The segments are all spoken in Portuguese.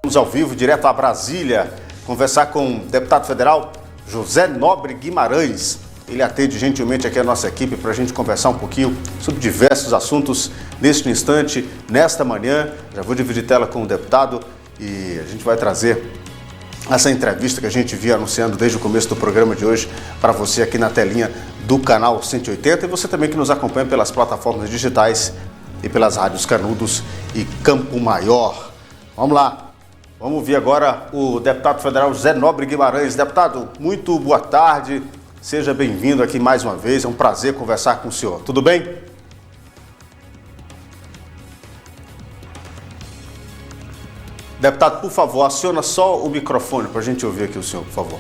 Vamos ao vivo, direto a Brasília, conversar com o deputado federal José Nobre Guimarães. Ele atende gentilmente aqui a nossa equipe para a gente conversar um pouquinho sobre diversos assuntos neste instante, nesta manhã. Já vou dividir tela com o deputado e a gente vai trazer essa entrevista que a gente via anunciando desde o começo do programa de hoje para você aqui na telinha do canal 180 e você também que nos acompanha pelas plataformas digitais e pelas rádios Canudos e Campo Maior. Vamos lá, vamos ouvir agora o deputado federal José Nobre Guimarães. Deputado, muito boa tarde, seja bem-vindo aqui mais uma vez, é um prazer conversar com o senhor. Tudo bem? Deputado, por favor, aciona só o microfone para a gente ouvir aqui o senhor, por favor.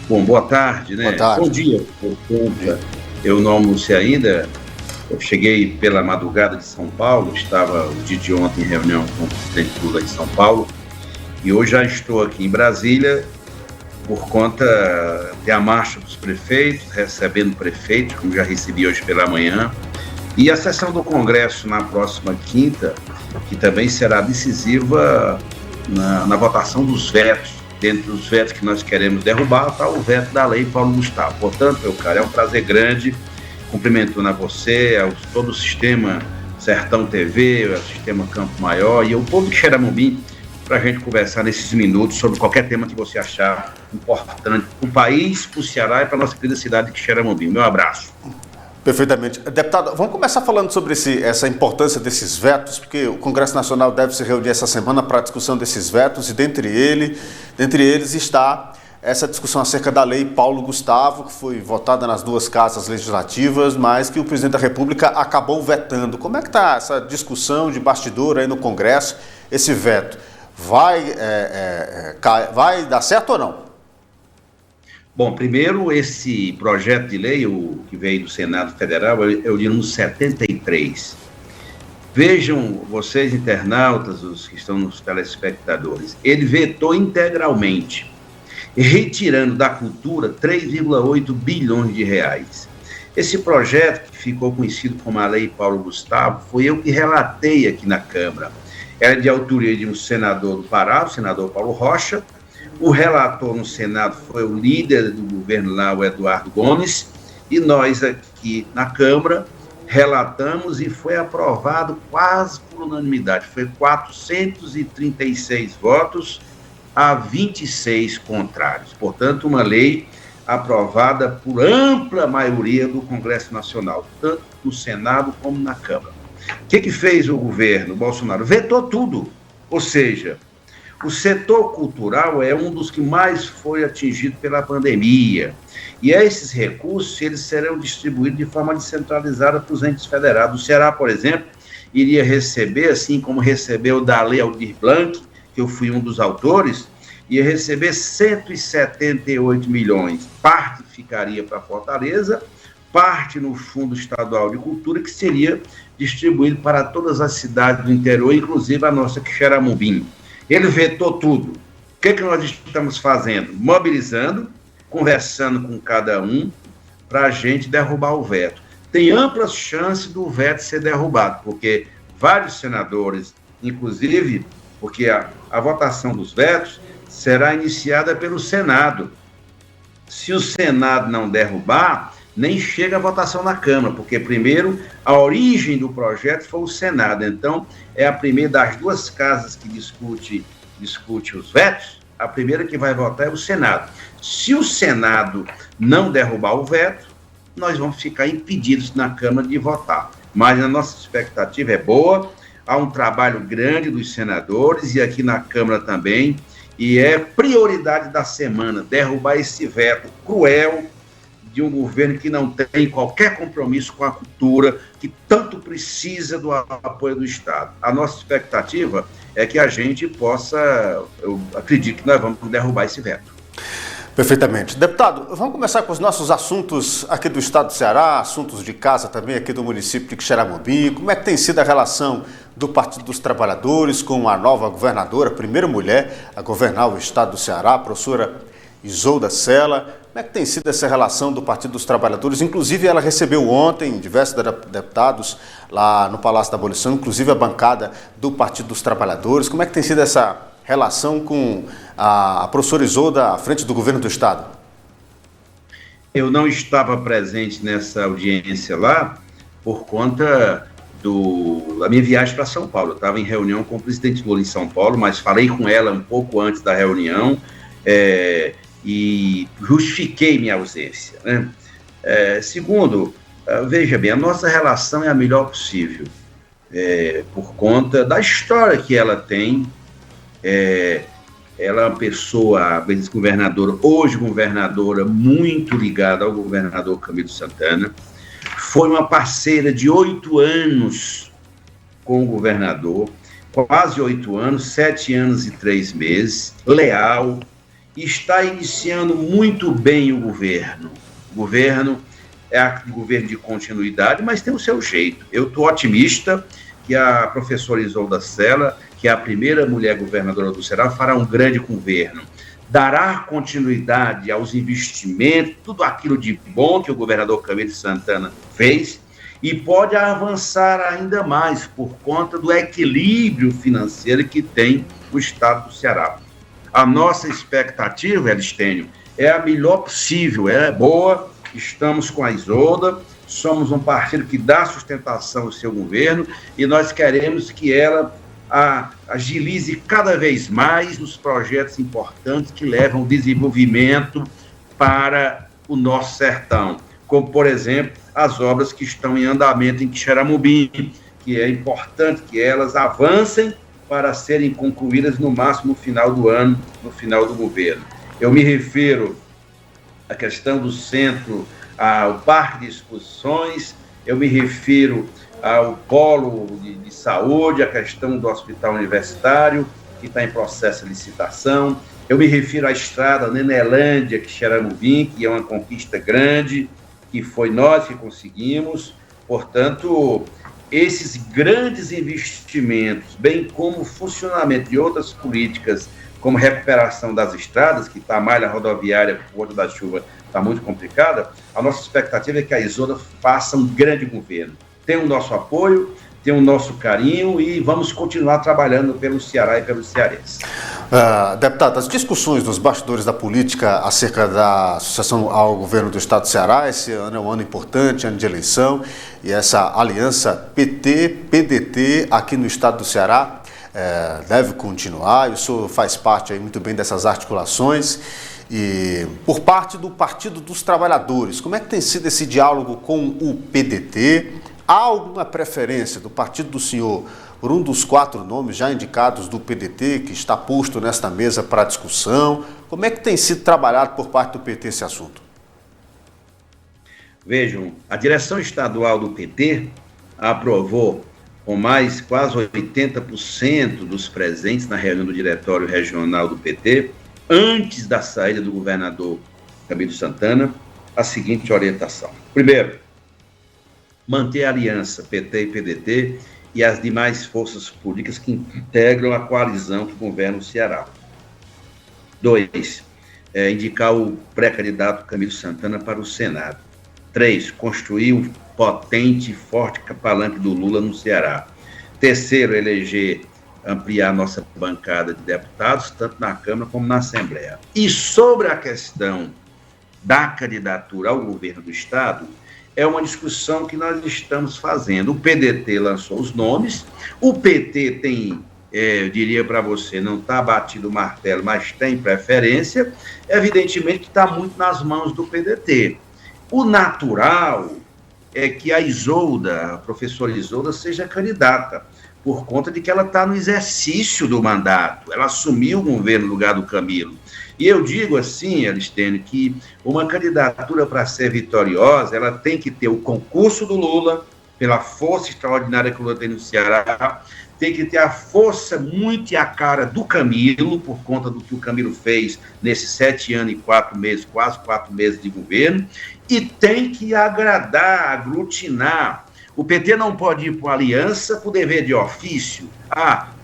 Bom, boa tarde, né? Boa tarde. Bom dia. Eu não almocei ainda. Eu cheguei pela madrugada de São Paulo, estava o dia de ontem em reunião com o presidente Lula de São Paulo, e hoje já estou aqui em Brasília por conta da marcha dos prefeitos, recebendo prefeitos, como já recebi hoje pela manhã, e a sessão do Congresso na próxima quinta, que também será decisiva na votação dos vetos. Dentre os vetos que nós queremos derrubar está o veto da lei Paulo Gustavo. Portanto, meu caro, é um prazer grande, cumprimentando a você, todo o sistema Sertão TV, o sistema Campo Maior e o povo de Xeramobim, para a gente conversar nesses minutos sobre qualquer tema que você achar importante para o país, para o Ceará e para a nossa querida cidade de Xeramobim. Meu abraço. Perfeitamente. Deputado, vamos começar falando sobre essa importância desses vetos, porque o Congresso Nacional deve se reunir essa semana para a discussão desses vetos e dentre eles está essa discussão acerca da lei Paulo Gustavo, que foi votada nas duas casas legislativas, mas que o presidente da República acabou vetando. Como é que está essa discussão de bastidor aí no Congresso, esse veto? Vai dar certo ou não? Bom, primeiro, esse projeto de lei, o que veio do Senado Federal, é o de número 73. Vejam, vocês internautas, os que estão nos telespectadores, ele vetou integralmente, retirando da cultura 3,8 bilhões de reais. Esse projeto, que ficou conhecido como a Lei Paulo Gustavo, foi eu que relatei aqui na Câmara. Era de autoria de um senador do Pará, o senador Paulo Rocha. O relator no Senado foi o líder do governo lá, o Eduardo Gomes, e nós aqui na Câmara relatamos e foi aprovado quase por unanimidade. Foi 436 votos a 26 contrários. Portanto, uma lei aprovada por ampla maioria do Congresso Nacional, tanto no Senado como na Câmara. O que fez o governo Bolsonaro? Vetou tudo, ou seja, o setor cultural é um dos que mais foi atingido pela pandemia. E esses recursos, eles serão distribuídos de forma descentralizada para os entes federados. O Ceará, por exemplo, iria receber, assim como recebeu da Lei Aldir Blanc, que eu fui um dos autores, ia receber 178 milhões. Parte ficaria para Fortaleza, parte no Fundo Estadual de Cultura, que seria distribuído para todas as cidades do interior, inclusive a nossa Xeramobim. Ele vetou tudo. O que nós estamos fazendo? Mobilizando, conversando com cada um, para a gente derrubar o veto. Tem amplas chances do veto ser derrubado, porque vários senadores, inclusive, porque a votação dos vetos será iniciada pelo Senado. Se o Senado não derrubar, nem chega a votação na Câmara, porque primeiro a origem do projeto foi o Senado. Então, é a primeira das duas casas que discute os vetos, a primeira que vai votar é o Senado. Se o Senado não derrubar o veto, nós vamos ficar impedidos na Câmara de votar. Mas a nossa expectativa é boa, há um trabalho grande dos senadores e aqui na Câmara também, e é prioridade da semana derrubar esse veto cruel de um governo que não tem qualquer compromisso com a cultura, que tanto precisa do apoio do Estado. A nossa expectativa é que a gente possa, eu acredito que nós vamos derrubar esse veto. Perfeitamente. Deputado, vamos começar com os nossos assuntos aqui do Estado do Ceará, assuntos de casa também aqui do município de Xeramobim. Como é que tem sido a relação do Partido dos Trabalhadores com a nova governadora, a primeira mulher a governar o Estado do Ceará, a professora Isolda Sela? Como é que tem sido essa relação do Partido dos Trabalhadores? Inclusive, ela recebeu ontem diversos deputados lá no Palácio da Abolição, inclusive a bancada do Partido dos Trabalhadores. Como é que tem sido essa relação com a professora Isolda à frente do governo do Estado? Eu não estava presente nessa audiência lá por conta da minha viagem para São Paulo. Eu estava em reunião com o presidente Lula em São Paulo, mas falei com ela um pouco antes da reunião e justifiquei minha ausência, né? Segundo, veja bem, a nossa relação é a melhor possível, por conta da história que ela tem. Ela é uma pessoa, ex-governadora, hoje governadora, muito ligada ao governador Camilo Santana. Foi uma parceira de 8 anos com o governador, quase 8 anos, 7 anos e 3 meses, leal, e está iniciando muito bem o governo. O governo é um governo de continuidade, mas tem o seu jeito. Eu estou otimista que a professora Isolda Sela, que é a primeira mulher governadora do Ceará, fará um grande governo. Dará continuidade aos investimentos, tudo aquilo de bom que o governador Camilo Santana fez, e pode avançar ainda mais por conta do equilíbrio financeiro que tem o Estado do Ceará. A nossa expectativa, Elistênio, é a melhor possível, é boa, estamos com a Isolda, somos um partido que dá sustentação ao seu governo e nós queremos que ela agilize cada vez mais os projetos importantes que levam o desenvolvimento para o nosso sertão, como, por exemplo, as obras que estão em andamento em Quixeramobim, que é importante que elas avancem para serem concluídas no máximo no final do ano, no final do governo. Eu me refiro à questão do centro, ao parque de exposições, eu me refiro ao polo de saúde, a questão do hospital universitário, que está em processo de licitação. Eu me refiro à estrada Nenelândia, Quixeramobim, que é uma conquista grande, que foi nós que conseguimos. Portanto, esses grandes investimentos, bem como o funcionamento de outras políticas, como recuperação das estradas, que está a malha rodoviária, por conta da chuva, está muito complicada, a nossa expectativa é que a Isolda faça um grande governo. Tem o nosso apoio, tem o nosso carinho e vamos continuar trabalhando pelo Ceará e pelos cearenses. Deputado, as discussões nos bastidores da política acerca da associação ao governo do Estado do Ceará, esse ano é um ano importante, ano de eleição, e essa aliança PT-PDT aqui no Estado do Ceará deve continuar, e o senhor faz parte aí muito bem dessas articulações. E por parte do Partido dos Trabalhadores, como é que tem sido esse diálogo com o PDT? Há alguma preferência do partido do senhor por um dos 4 nomes já indicados do PDT, que está posto nesta mesa para discussão? Como é que tem sido trabalhado por parte do PT esse assunto? Vejam, a direção estadual do PT aprovou com mais quase 80% dos presentes na reunião do diretório regional do PT, antes da saída do governador Camilo Santana, a seguinte orientação. Primeiro, manter a aliança PT e PDT e as demais forças políticas que integram a coalizão que governa o Ceará. 2, indicar o pré-candidato Camilo Santana para o Senado. 3, construir um potente e forte palanque do Lula no Ceará. Terceiro, ampliar nossa bancada de deputados, tanto na Câmara como na Assembleia. E sobre a questão da candidatura ao governo do Estado, é uma discussão que nós estamos fazendo. O PDT lançou os nomes, o PT tem, eu diria para você, não está batido o martelo, mas tem preferência, evidentemente que está muito nas mãos do PDT. O natural é que a Isolda, a professora Isolda, seja candidata, por conta de que ela está no exercício do mandato, ela assumiu o governo no lugar do Camilo. E eu digo assim, Elistênio, que uma candidatura para ser vitoriosa, ela tem que ter o concurso do Lula, pela força extraordinária que o Lula tem no Ceará, tem que ter a força muito e a cara do Camilo, por conta do que o Camilo fez nesses 7 anos e 4 meses, quase 4 meses de governo, e tem que agradar, aglutinar. O PT não pode ir para uma aliança por dever de ofício.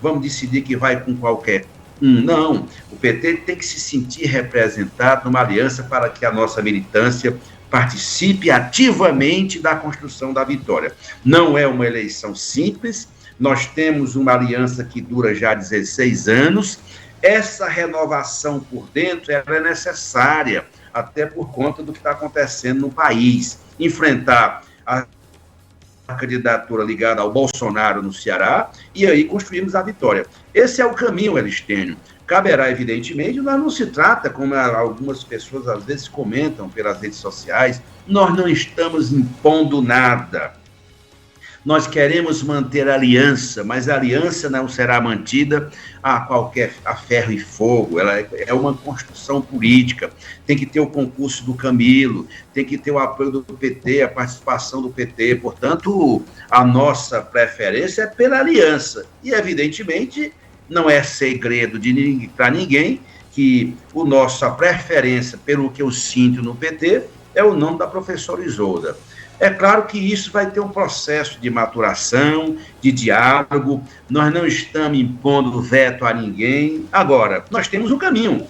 Vamos decidir que vai com qualquer não. O PT tem que se sentir representado numa aliança para que a nossa militância participe ativamente da construção da vitória. Não é uma eleição simples, nós temos uma aliança que dura já 16 anos, essa renovação por dentro ela é necessária, até por conta do que está acontecendo no país. Enfrentar a candidatura ligada ao Bolsonaro no Ceará, e aí construímos a vitória. Esse é o caminho, Elistênio. Caberá, evidentemente, mas não se trata, como algumas pessoas às vezes comentam pelas redes sociais, nós não estamos impondo nada. Nós queremos manter a aliança, mas a aliança não será mantida a ferro e fogo. Ela é uma construção política. Tem que ter o concurso do Camilo, tem que ter o apoio do PT, a participação do PT. Portanto, a nossa preferência é pela aliança. E, evidentemente, não é segredo para ninguém que a nossa preferência, pelo que eu sinto no PT, é o nome da professora Isolda. É claro que isso vai ter um processo de maturação, de diálogo, nós não estamos impondo veto a ninguém. Agora, nós temos um caminho,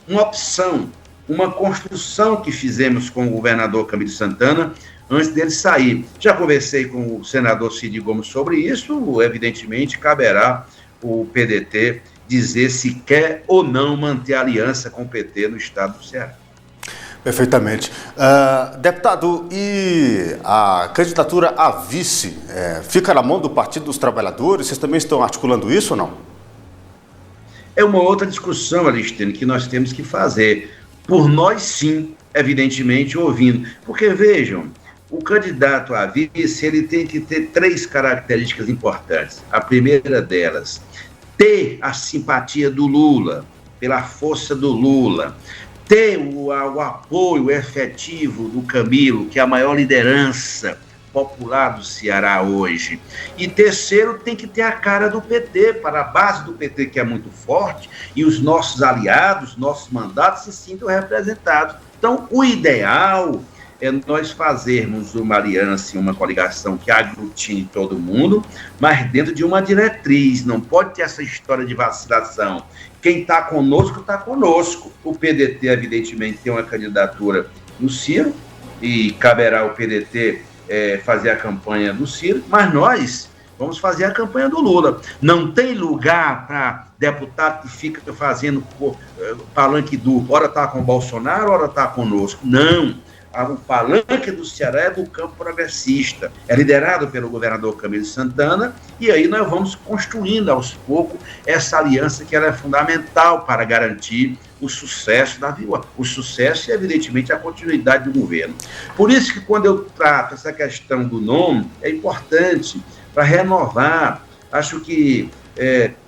uma opção, uma construção que fizemos com o governador Camilo Santana antes dele sair. Já conversei com o senador Cid Gomes sobre isso, evidentemente caberá o PDT dizer se quer ou não manter aliança com o PT no estado do Ceará. Perfeitamente. Deputado, e a candidatura a vice fica na mão do Partido dos Trabalhadores? Vocês também estão articulando isso ou não? É uma outra discussão, Alistene, que nós temos que fazer. Por nós, sim, evidentemente, ouvindo. Porque, vejam, o candidato a vice, ele tem que ter 3 características importantes. A primeira delas, ter a simpatia do Lula, pela força do Lula. Ter o apoio efetivo do Camilo, que é a maior liderança popular do Ceará hoje. E terceiro, tem que ter a cara do PT, para a base do PT, que é muito forte, e os nossos aliados, nossos mandatos se sintam representados. Então, o ideal é nós fazermos uma aliança, uma coligação que aglutine todo mundo, mas dentro de uma diretriz. Não pode ter essa história de vacilação. Quem está conosco, está conosco. O PDT, evidentemente, tem uma candidatura no Ciro, e caberá ao PDT fazer a campanha do Ciro, mas nós vamos fazer a campanha do Lula. Não tem lugar para deputado que fica fazendo palanque duplo, ora está com o Bolsonaro, ora está conosco. Não. O palanque do Ceará é do campo progressista, é liderado pelo governador Camilo Santana, e aí nós vamos construindo aos poucos essa aliança que ela é fundamental para garantir o sucesso da Vila, o sucesso e, evidentemente, a continuidade do governo. Por isso que quando eu trato essa questão do nome, é importante para renovar. Acho que,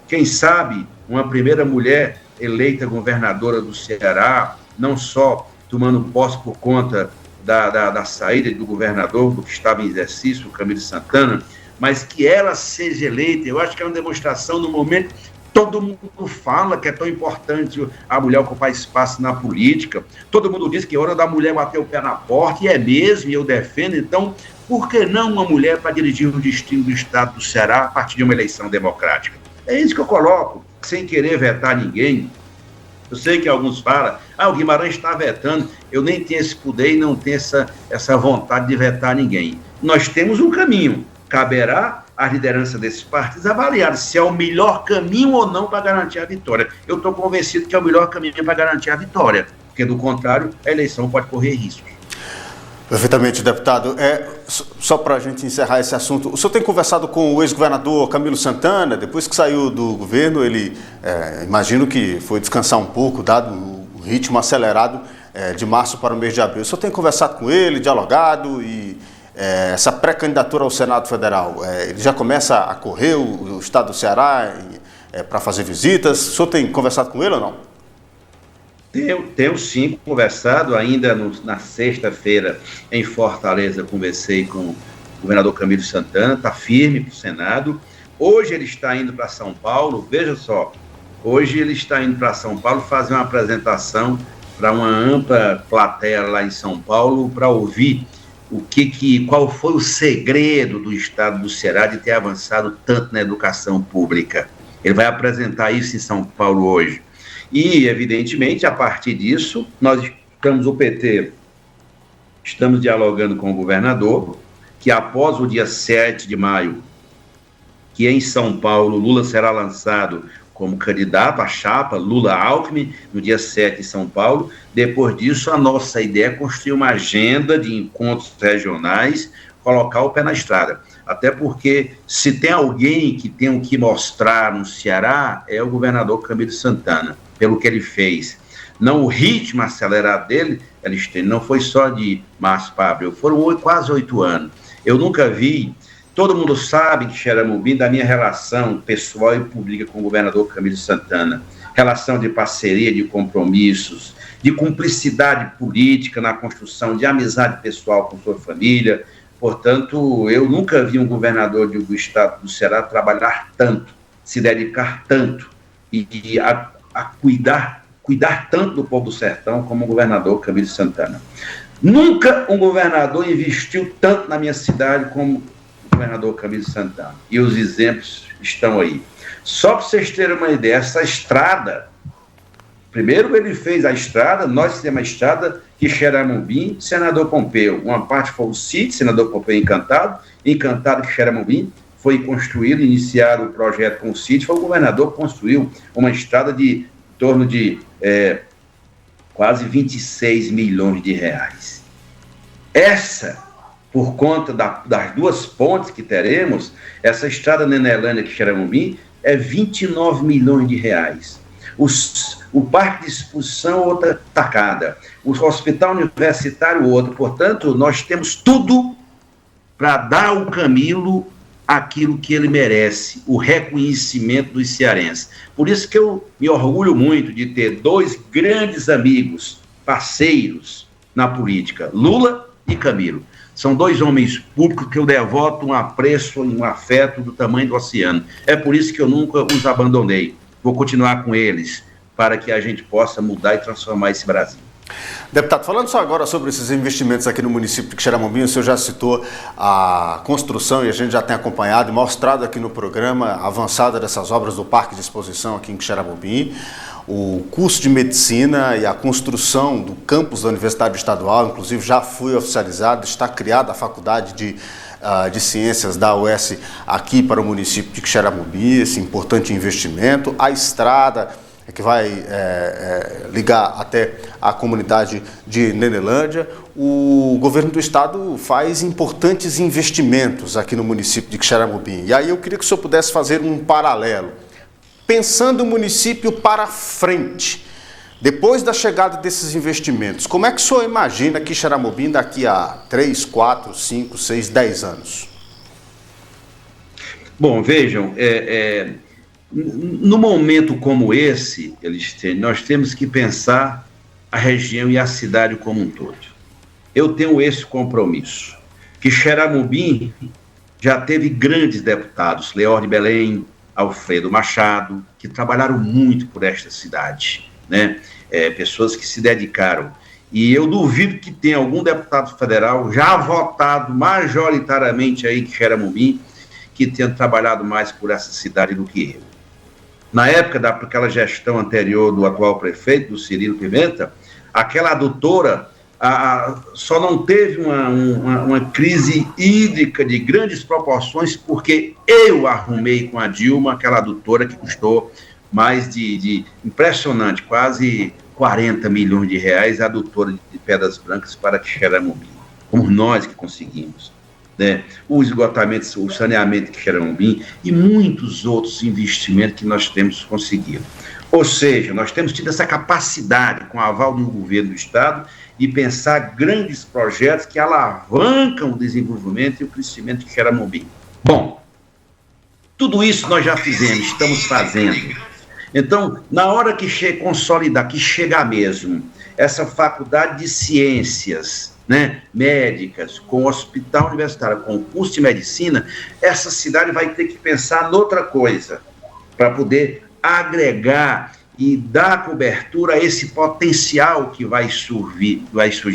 quem sabe, uma primeira mulher eleita governadora do Ceará, não só tomando posse por conta da saída do governador, do que estava em exercício, o Camilo Santana, mas que ela seja eleita, eu acho que é uma demonstração no momento que todo mundo fala que é tão importante a mulher ocupar espaço na política, todo mundo diz que é hora da mulher bater o pé na porta, e é mesmo, e eu defendo. Então, por que não uma mulher para dirigir o destino do estado do Ceará a partir de uma eleição democrática? É isso que eu coloco, sem querer vetar ninguém. Eu sei que alguns falam, o Guimarães está vetando, eu nem tenho esse poder e não tenho essa vontade de vetar ninguém. Nós temos um caminho, caberá à liderança desses partidos avaliar se é o melhor caminho ou não para garantir a vitória. Eu estou convencido que é o melhor caminho para garantir a vitória, porque do contrário, a eleição pode correr riscos. Perfeitamente, deputado. Só para a gente encerrar esse assunto, o senhor tem conversado com o ex-governador Camilo Santana, depois que saiu do governo, ele, imagino que foi descansar um pouco, dado o ritmo acelerado de março para o mês de abril. O senhor tem conversado com ele, dialogado, e essa pré-candidatura ao Senado Federal, ele já começa a correr o estado do Ceará para fazer visitas? O senhor tem conversado com ele ou não? Tenho sim conversado, ainda na sexta-feira em Fortaleza conversei com o governador Camilo Santana, está firme para o Senado. Hoje ele está indo para São Paulo, veja só, hoje ele está indo para São Paulo fazer uma apresentação para uma ampla plateia lá em São Paulo, para ouvir qual foi o segredo do estado do Ceará de ter avançado tanto na educação pública. Ele vai apresentar isso em São Paulo hoje. E, evidentemente, a partir disso, o PT, estamos dialogando com o governador, que após o dia 7 de maio, que em São Paulo, Lula será lançado como candidato à chapa Lula-Alckmin, no dia 7 em São Paulo. Depois disso, a nossa ideia é construir uma agenda de encontros regionais, colocar o pé na estrada. Até porque, se tem alguém que tem o que mostrar no Ceará, é o governador Camilo Santana, pelo que ele fez. Não o ritmo acelerado dele, não foi só de março para abril, foram quase 8 anos. Eu nunca vi, todo mundo sabe de Xeramobim, da minha relação pessoal e pública com o governador Camilo Santana, relação de parceria, de compromissos, de cumplicidade política na construção de amizade pessoal com sua família. Portanto, eu nunca vi um governador do estado do Ceará trabalhar tanto, se dedicar tanto e a cuidar tanto do povo do sertão como o governador Camilo Santana. Nunca um governador investiu tanto na minha cidade como o governador Camilo Santana. E os exemplos estão aí. Só para vocês terem uma ideia, essa estrada, primeiro ele fez a estrada, nós fizemos a estrada que Xeramobim, senador Pompeu. Uma parte foi o sítio, senador Pompeu Encantado que Xeramobim foi construído, iniciado o projeto com o sítio, foi o governador que construiu uma estrada de em torno de quase 26 milhões de reais. Essa, por conta das duas pontes que teremos, essa estrada Nenelândia que Xeramobim é 29 milhões de reais. O parque de exposição, outra tacada. O hospital universitário, outro. Portanto, nós temos tudo para dar ao Camilo aquilo que ele merece, o reconhecimento dos cearenses. Por isso que eu me orgulho muito de ter dois grandes amigos, parceiros na política, Lula e Camilo. São dois homens públicos que eu devoto um apreço e um afeto do tamanho do oceano. É por isso que eu nunca os abandonei. Vou continuar com eles para que a gente possa mudar e transformar esse Brasil. Deputado, falando só agora sobre esses investimentos aqui no município de Xeramobim, o senhor já citou a construção e a gente já tem acompanhado e mostrado aqui no programa a avançada dessas obras do Parque de Exposição aqui em Xeramobim, o curso de medicina e a construção do campus da Universidade Estadual, inclusive já foi oficializado, está criada a Faculdade de Ciências da UES aqui para o município de Xeramobim, esse importante investimento, a estrada que vai ligar até a comunidade de Nenelândia. O governo do estado faz importantes investimentos aqui no município de Xeramobim. E aí eu queria que o senhor pudesse fazer um paralelo. Pensando o município para frente, depois da chegada desses investimentos, como é que o senhor imagina que Xeramobim daqui a 3, 4, 5, 6, 10 anos? Bom, vejam, no momento como esse, nós temos que pensar a região e a cidade como um todo. Eu tenho esse compromisso, que Xeramobim já teve grandes deputados, Leor de Belém, Alfredo Machado, que trabalharam muito por esta cidade, né? Pessoas que se dedicaram. E eu duvido que tenha algum deputado federal já votado majoritariamente aí em Xeramobim que tenha trabalhado mais por essa cidade do que eu. Na época daquela gestão anterior do atual prefeito, do Cirilo Pimenta, aquela adutora só não teve uma crise hídrica de grandes proporções porque eu arrumei com a Dilma aquela adutora que custou mais de impressionante, quase 40 milhões de reais, a adutora de Pedras Brancas para Xeramobim. Fomos nós que conseguimos. Né? O esgotamento, o saneamento de Xeramobim e muitos outros investimentos que nós temos conseguido. Ou seja, nós temos tido essa capacidade, com o aval do governo do estado, de pensar grandes projetos que alavancam o desenvolvimento e o crescimento de Xeramobim. Bom, tudo isso nós já fizemos, estamos fazendo. Então, na hora que consolidar, que chegar mesmo, essa faculdade de ciências, né, médicas, com o hospital universitário, com o curso de medicina, essa cidade vai ter que pensar noutra coisa, para poder agregar e dar cobertura a esse potencial que vai surgir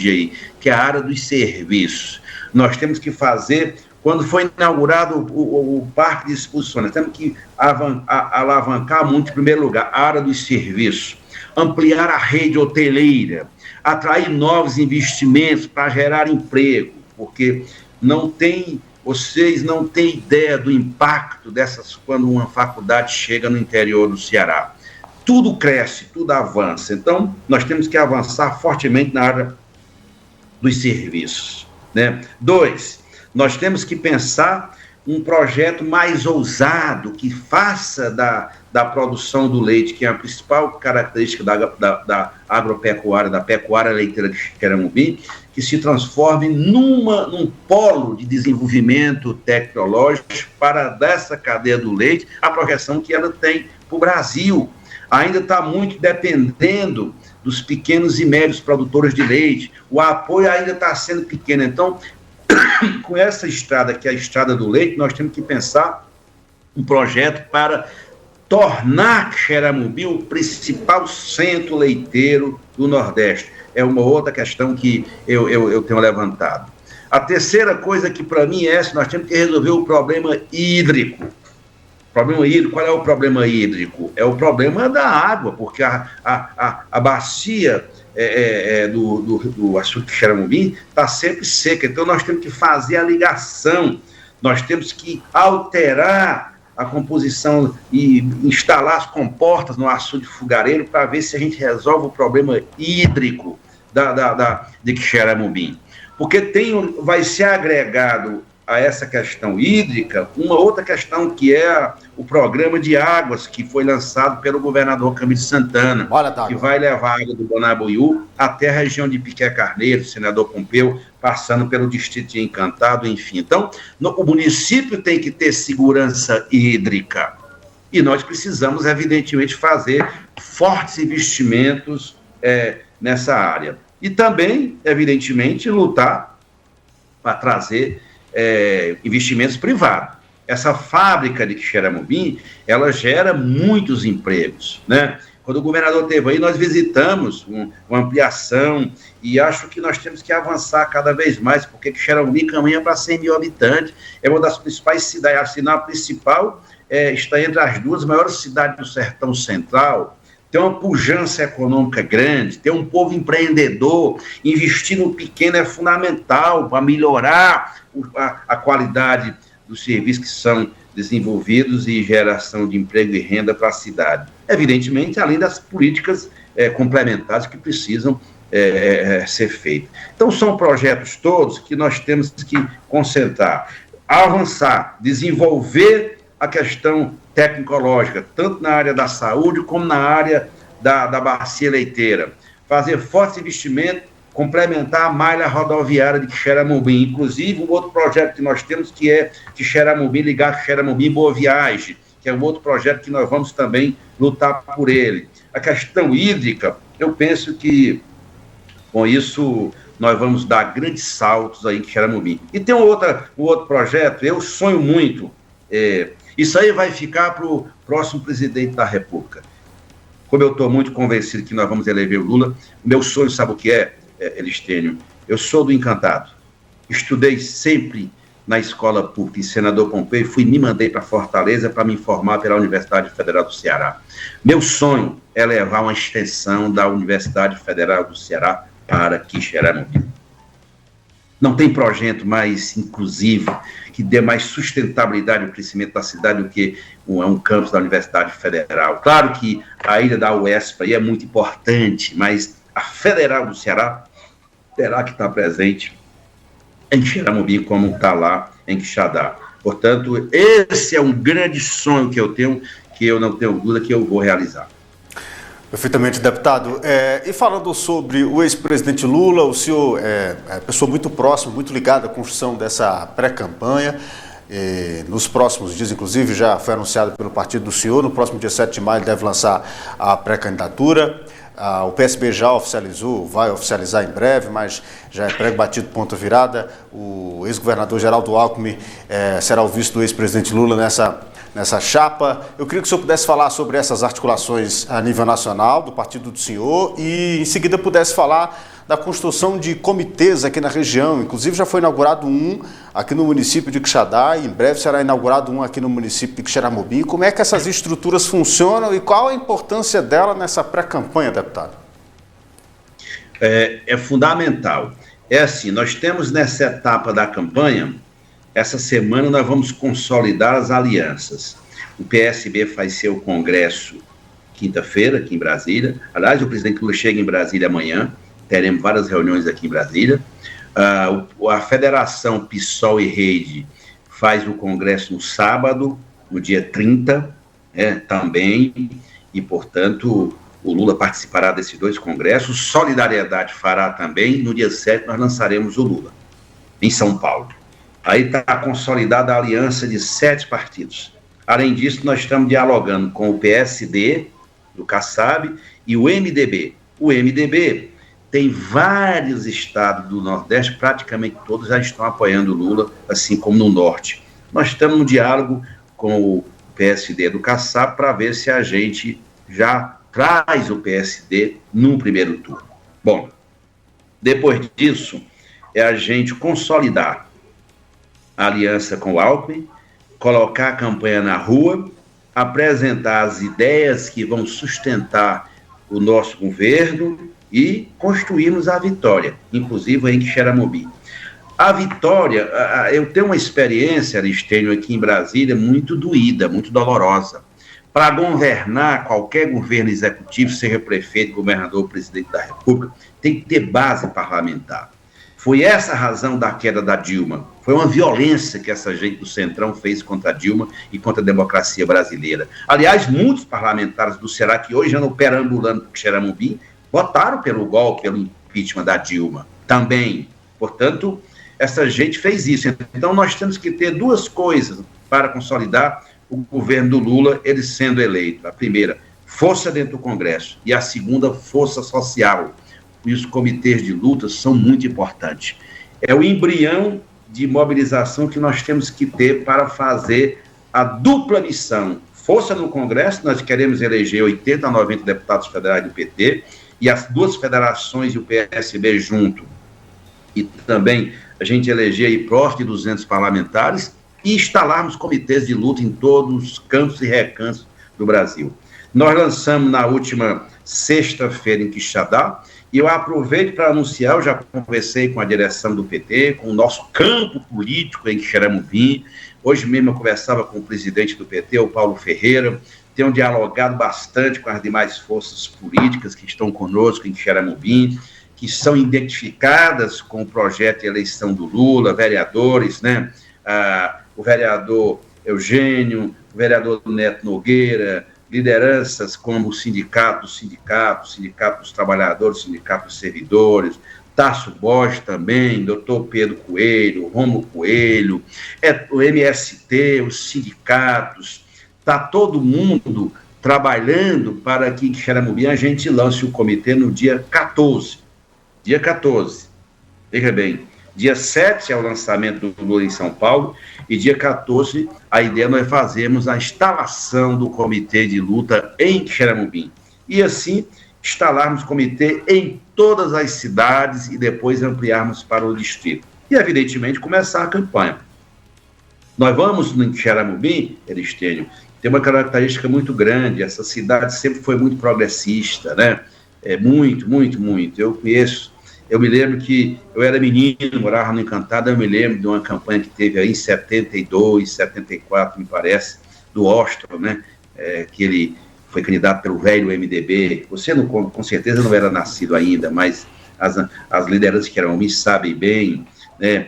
aí, que é a área dos serviços. Nós temos que fazer, quando foi inaugurado o Parque de Exposições, nós temos que alavancar muito, em primeiro lugar, a área dos serviços, ampliar a rede hoteleira, atrair novos investimentos para gerar emprego, porque não tem vocês não têm ideia do impacto dessas quando uma faculdade chega no interior do Ceará. Tudo cresce, tudo avança. Então, nós temos que avançar fortemente na área dos serviços, né? 2, nós temos que pensar um projeto mais ousado, que faça da produção do leite, que é a principal característica da agropecuária, da pecuária leiteira de Xeramobim, que se transforme num polo de desenvolvimento tecnológico para dessa cadeia do leite, a projeção que ela tem para o Brasil. Ainda está muito dependendo dos pequenos e médios produtores de leite, o apoio ainda está sendo pequeno. Então, com essa estrada, que é a estrada do leite, nós temos que pensar um projeto para tornar Xeramobim o principal centro leiteiro do Nordeste. É uma outra questão que eu tenho levantado. A terceira coisa que, para mim, é essa: nós temos que resolver o problema hídrico. Problema hídrico, qual é o problema hídrico? É o problema da água, porque a bacia do açude de Xeramobim está sempre seca. Então, nós temos que fazer a ligação, nós temos que alterar a composição e instalar as comportas no açude fogareiro para ver se a gente resolve o problema hídrico de Xeramobim. Porque vai ser agregado a essa questão hídrica uma outra questão, que é o programa de águas que foi lançado pelo governador Camilo Santana, que vai levar a água do Bonabuiú até a região de Piqué Carneiro, Senador Pompeu, passando pelo distrito de Encantado, enfim. Então, o município tem que ter segurança hídrica e nós precisamos, evidentemente, fazer fortes investimentos nessa área. E também, evidentemente, lutar para trazer investimentos privados. Essa fábrica de Xeramobim, ela gera muitos empregos, né? Quando o governador esteve aí, nós visitamos uma ampliação e acho que nós temos que avançar cada vez mais, porque Xeramobim caminha para 100 mil habitantes, é uma das principais cidades, a sinal principal está entre as duas maiores cidades do Sertão Central, tem uma pujança econômica grande, tem um povo empreendedor, investir no pequeno é fundamental para melhorar a qualidade dos serviços que são desenvolvidos e geração de emprego e renda para a cidade. Evidentemente, além das políticas complementares que precisam ser feitas. Então, são projetos todos que nós temos que concentrar, avançar, desenvolver a questão tecnológica, tanto na área da saúde como na área da bacia leiteira. Fazer forte investimento, complementar a malha rodoviária de Xeramobim. Inclusive, um outro projeto que nós temos, que é de Xeramobim ligar Xeramobim Boa Viagem, que é um outro projeto que nós vamos também lutar por ele. A questão hídrica, eu penso que com isso nós vamos dar grandes saltos aí em Xeramobim. E tem um outro projeto, eu sonho muito, isso aí vai ficar para o próximo presidente da República. Como eu estou muito convencido que nós vamos eleger o Lula, o meu sonho, sabe o que é, Elistênio? Eu sou do Encantado. Estudei sempre na escola pública em Senador Pompeu e me mandei para Fortaleza para me formar pela Universidade Federal do Ceará. Meu sonho é levar uma extensão da Universidade Federal do Ceará para Quixeramobim. Não tem projeto mais inclusivo, que dê mais sustentabilidade ao crescimento da cidade do que um campus da Universidade Federal. Claro que a ilha da UESP aí é muito importante, mas a Federal do Ceará terá que estar presente em Xeramobim, como está lá em Quixadá. Portanto, esse é um grande sonho que eu tenho, que eu não tenho dúvida que eu vou realizar. Perfeitamente, deputado. E falando sobre o ex-presidente Lula, o senhor é pessoa muito próxima, muito ligada à construção dessa pré-campanha. Nos próximos dias, inclusive, já foi anunciado pelo partido do senhor, no próximo dia 7 de maio deve lançar a pré-candidatura. O PSB já oficializou, vai oficializar em breve, mas já é prego batido, ponto virada. O ex-governador Geraldo Alckmin será o vice do ex-presidente Lula nessa chapa. Eu queria que o senhor pudesse falar sobre essas articulações a nível nacional do partido do senhor e, em seguida, pudesse falar da construção de comitês aqui na região. Inclusive, já foi inaugurado um aqui no município de Quixadá e em breve será inaugurado um aqui no município de Xeramobim. Como é que essas estruturas funcionam e qual a importância dela nessa pré-campanha, deputado? É fundamental. É assim, nós temos nessa etapa da campanha essa semana nós vamos consolidar as alianças. O PSB faz seu congresso quinta-feira, aqui em Brasília. Aliás, o presidente Lula chega em Brasília amanhã, teremos várias reuniões aqui em Brasília. A Federação PSOL e Rede faz o congresso no sábado, no dia 30, também, e, portanto, o Lula participará desses 2 congressos. Solidariedade fará também. No dia 7 nós lançaremos o Lula, em São Paulo. Aí está consolidada a aliança de 7 partidos. Além disso, nós estamos dialogando com o PSD, do Kassab, e o MDB. O MDB tem vários estados do Nordeste, praticamente todos já estão apoiando o Lula, assim como no Norte. Nós estamos no diálogo com o PSD do Kassab para ver se a gente já traz o PSD num primeiro turno. Bom, depois disso, é a gente consolidar a aliança com o Alckmin, colocar a campanha na rua, apresentar as ideias que vão sustentar o nosso governo e construirmos a vitória, inclusive em Quixeramobim. A vitória, eu tenho uma experiência, Aristênio, aqui em Brasília, muito doída, muito dolorosa. Para governar qualquer governo executivo, seja prefeito, governador, presidente da República, tem que ter base parlamentar. Foi essa a razão da queda da Dilma. Foi uma violência que essa gente do Centrão fez contra a Dilma e contra a democracia brasileira. Aliás, muitos parlamentares do Ceará que hoje andam perambulando por Xeramobim votaram pelo golpe, pelo impeachment da Dilma também. Portanto, essa gente fez isso. Então, nós temos que ter 2 coisas para consolidar o governo do Lula, ele sendo eleito. A primeira, força dentro do Congresso. E a segunda, força social. E os comitês de luta são muito importantes. É o embrião de mobilização que nós temos que ter para fazer a dupla missão. Força no Congresso, nós queremos eleger 80 a 90 deputados federais do PT, e as 2 federações e o PSB junto. E também a gente eleger aí próximo de 200 parlamentares e instalarmos comitês de luta em todos os cantos e recantos do Brasil. Nós lançamos na última sexta-feira em Quixadá, e eu aproveito para anunciar, eu já conversei com a direção do PT, com o nosso campo político em Quixeramobim. Hoje mesmo eu conversava com o presidente do PT, o Paulo Ferreira, tenho dialogado bastante com as demais forças políticas que estão conosco em Quixeramobim, que são identificadas com o projeto de eleição do Lula, vereadores, né? O vereador Eugênio, o vereador Neto Nogueira, lideranças como o Sindicato dos Trabalhadores, Sindicato dos Servidores, Tasso Borges também, doutor Pedro Coelho, Romulo Coelho, o MST, os sindicatos, está todo mundo trabalhando para que em Quixeramobim a gente lance o comitê no dia 14. Dia 14, veja bem, dia 7 é o lançamento do Lula em São Paulo, e dia 14, a ideia nós fazermos a instalação do comitê de luta em Quixeramobim. E assim, instalarmos comitê em todas as cidades e depois ampliarmos para o distrito. E, evidentemente, começar a campanha. Nós vamos em Quixeramobim, Aristênio, tem uma característica muito grande, essa cidade sempre foi muito progressista, né? Muito. Eu me lembro que eu era menino, morava no Encantado, eu me lembro de uma campanha que teve aí em 72, 74, me parece, do Ostro, né? Que ele foi candidato pelo velho MDB. Você, não, com certeza, não era nascido ainda, mas as lideranças que eram homens sabem bem, né?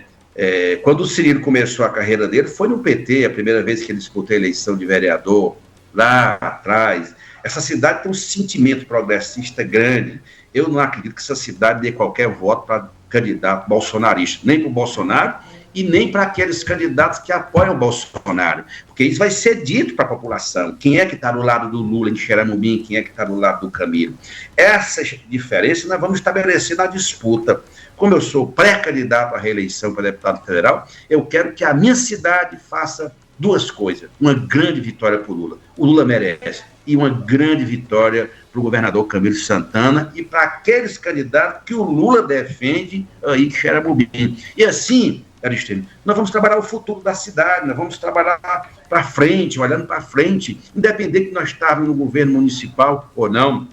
Quando o Cirilo começou a carreira dele, foi no PT, a primeira vez que ele disputou a eleição de vereador, lá atrás. Essa cidade tem um sentimento progressista grande. Eu não acredito que essa cidade dê qualquer voto para candidato bolsonarista, nem para o Bolsonaro e nem para aqueles candidatos que apoiam o Bolsonaro, porque isso vai ser dito para a população. Quem é que está do lado do Lula em Xeramobim, quem é que está do lado do Camilo? Essas diferenças nós vamos estabelecer na disputa. Como eu sou pré-candidato à reeleição para deputado federal, eu quero que a minha cidade faça 2 coisas. Uma grande vitória para o Lula. O Lula merece. E uma grande vitória para o governador Camilo Santana e para aqueles candidatos que o Lula defende aí em Xeramobim. E assim, Aristênio, nós vamos trabalhar o futuro da cidade, nós vamos trabalhar para frente, olhando para frente, independente que nós estávamos no governo municipal ou não.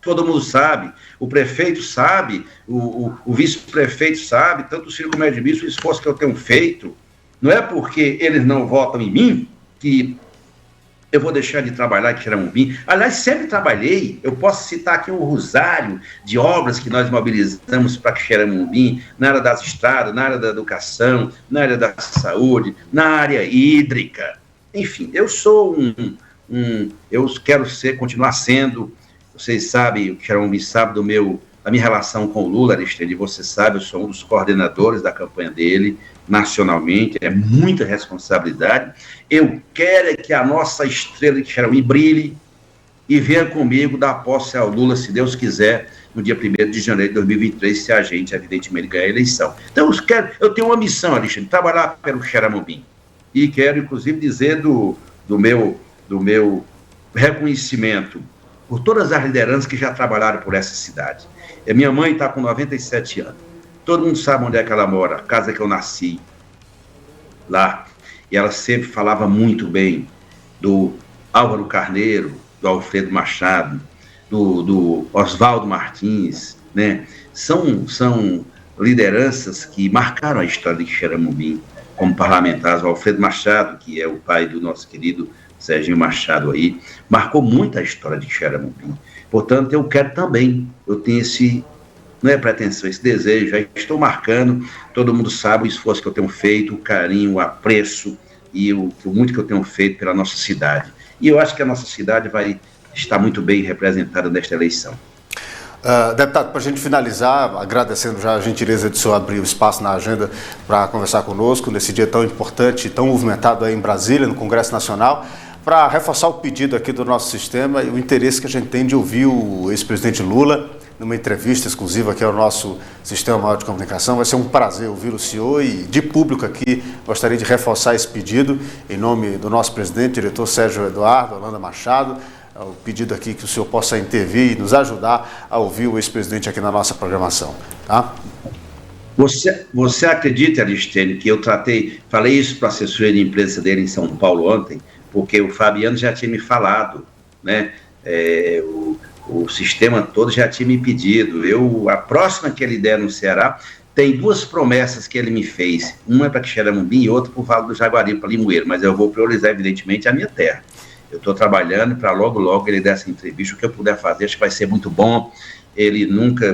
Todo mundo sabe, o prefeito sabe, o vice-prefeito sabe, tanto o Ciro como o Edmilson, o esforço que eu tenho feito Não é porque eles não votam em mim que eu vou deixar de trabalhar em Xeramobim. Aliás, sempre trabalhei. Eu posso citar aqui um rosário de obras que nós mobilizamos para Xeramobim, na área das estradas, na área da educação, na área da saúde, na área hídrica. Enfim, eu sou eu quero continuar sendo, vocês sabem, o Xeramobim sabe da minha relação com o Lula, Aristide, você sabe, eu sou um dos coordenadores da campanha dele, nacionalmente, é muita responsabilidade. Eu quero que a nossa estrela de Xeramobim brilhe e venha comigo dar posse ao Lula, se Deus quiser, no dia 1º de janeiro de 2023, se a gente, evidentemente, ganhar a eleição. Então, eu tenho uma missão, Alexandre, trabalhar pelo Xeramobim. E quero, inclusive, dizer do meu reconhecimento por todas as lideranças que já trabalharam por essa cidade. A minha mãe está com 97 anos. Todo mundo sabe onde é que ela mora, a casa que eu nasci, lá. E ela sempre falava muito bem do Álvaro Carneiro, do Alfredo Machado, do Oswaldo Martins, né? São lideranças que marcaram a história de Xeramobim como parlamentares. O Alfredo Machado, que é o pai do nosso querido Serginho Machado aí, marcou muito a história de Xeramobim. Portanto, eu quero também, eu tenho não é pretensão, esse desejo, já estou marcando, todo mundo sabe o esforço que eu tenho feito, o carinho, o apreço e o muito que eu tenho feito pela nossa cidade. E eu acho que a nossa cidade vai estar muito bem representada nesta eleição. Deputado, para a gente finalizar, agradecendo já a gentileza de o senhor abrir o espaço na agenda para conversar conosco nesse dia tão importante, tão movimentado aí em Brasília, no Congresso Nacional, para reforçar o pedido aqui do nosso sistema e o interesse que a gente tem de ouvir o ex-presidente Lula numa entrevista exclusiva aqui ao nosso Sistema Maior de Comunicação. Vai ser um prazer ouvir o senhor e, de público aqui, gostaria de reforçar esse pedido em nome do nosso presidente, diretor Sérgio Eduardo, Holanda Machado, o pedido aqui que o senhor possa intervir e nos ajudar a ouvir o ex-presidente aqui na nossa programação. Tá? Você acredita, Aristênio, que eu falei isso para a assessoria de imprensa dele em São Paulo ontem, porque o Fabiano já tinha me falado, né? O sistema todo já tinha me pedido. A próxima que ele der no Ceará, tem 2 promessas que ele me fez. Uma é para Xeramobim e outra para o Vale do Jaguaribe, para Limoeiro, mas eu vou priorizar, evidentemente, a minha terra. Eu estou trabalhando para logo ele dar essa entrevista, o que eu puder fazer, acho que vai ser muito bom. Ele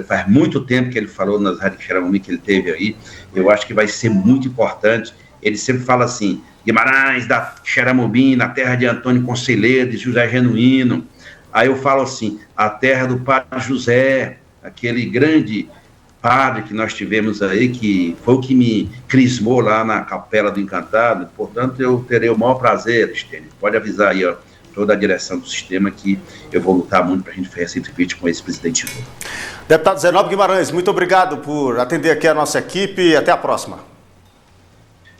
faz muito tempo que ele falou nas rádios Xeramobim que ele teve aí, eu acho que vai ser muito importante. Ele sempre fala assim, Guimarães, da Xeramobim, na terra de Antônio Conselheiro, de José Genuíno. Aí eu falo assim, a terra do Padre José, aquele grande padre que nós tivemos aí, que foi o que me crismou lá na Capela do Encantado. Portanto, eu terei o maior prazer, Estênio. Pode avisar aí, toda a direção do sistema, que eu vou lutar muito para a gente fazer essa entrevista com esse presidente Lula. Deputado Zé Nobre Guimarães, muito obrigado por atender aqui a nossa equipe e até a próxima.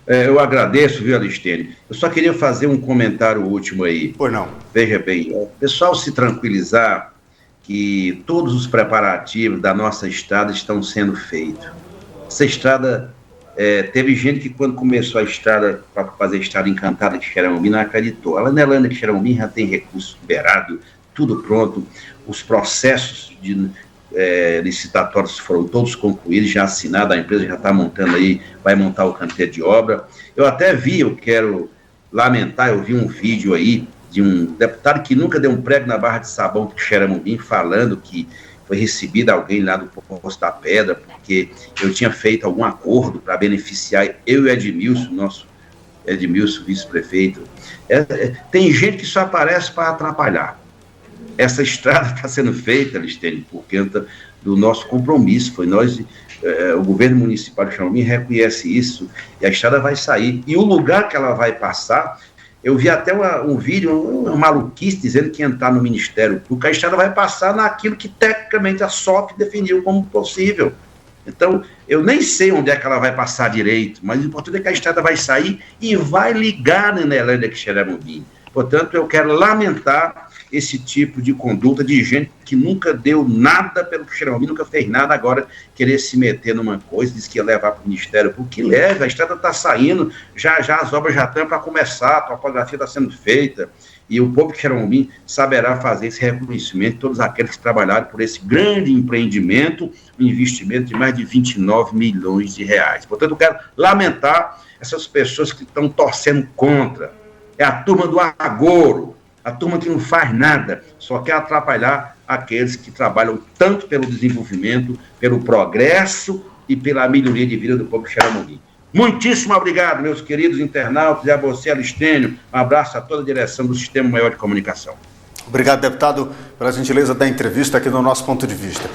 Eu agradeço, viu, Alistênio? Eu só queria fazer um comentário último aí. Pois não. Veja bem, o pessoal se tranquilizar que todos os preparativos da nossa estrada estão sendo feitos. Essa estrada, teve gente que quando começou a estrada, para fazer a estrada encantada de Xeramobim, não acreditou. A Lanelândia de Xeramobim já tem recurso liberado, tudo pronto, os processos licitatórios foram todos concluídos, já assinado, a empresa já está montando aí, vai montar o canteiro de obra. Eu até eu quero lamentar, eu vi um vídeo aí de um deputado que nunca deu um prego na barra de sabão para o Xeramobim, falando que foi recebido alguém lá do Poço da Pedra, porque eu tinha feito algum acordo para beneficiar eu e Edmilson, nosso Edmilson, vice-prefeito. Tem gente que só aparece para atrapalhar. Essa estrada está sendo feita, Alistênio, por conta do nosso compromisso. Foi o governo municipal de Xeramobim reconhece isso, e a estrada vai sair. E o lugar que ela vai passar, eu vi até um vídeo, uma maluquice, dizendo que ia entrar no Ministério Público, a estrada vai passar naquilo que tecnicamente a SOP definiu como possível. Então, eu nem sei onde é que ela vai passar direito, mas o importante é que a estrada vai sair e vai ligar na Lanelândia de Xeramobim. Portanto, eu quero lamentar esse tipo de conduta de gente que nunca deu nada pelo Xeramobim, nunca fez nada, agora querer se meter numa coisa, diz que ia levar para o Ministério Público, que leva, a estrada está saindo, já as obras já estão para começar, a topografia está sendo feita, E o povo de Xeramobim saberá fazer esse reconhecimento de todos aqueles que trabalharam por esse grande empreendimento, um investimento de mais de 29 milhões de reais. Portanto, eu quero lamentar essas pessoas que estão torcendo contra. É a turma do agouro, a turma que não faz nada, só quer atrapalhar aqueles que trabalham tanto pelo desenvolvimento, pelo progresso e pela melhoria de vida do povo de Xeramobim. Muitíssimo obrigado, meus queridos internautas, e a você, Alistênio. Um abraço a toda a direção do Sistema Maior de Comunicação. Obrigado, deputado, pela gentileza da entrevista aqui no Nosso Ponto de Vista.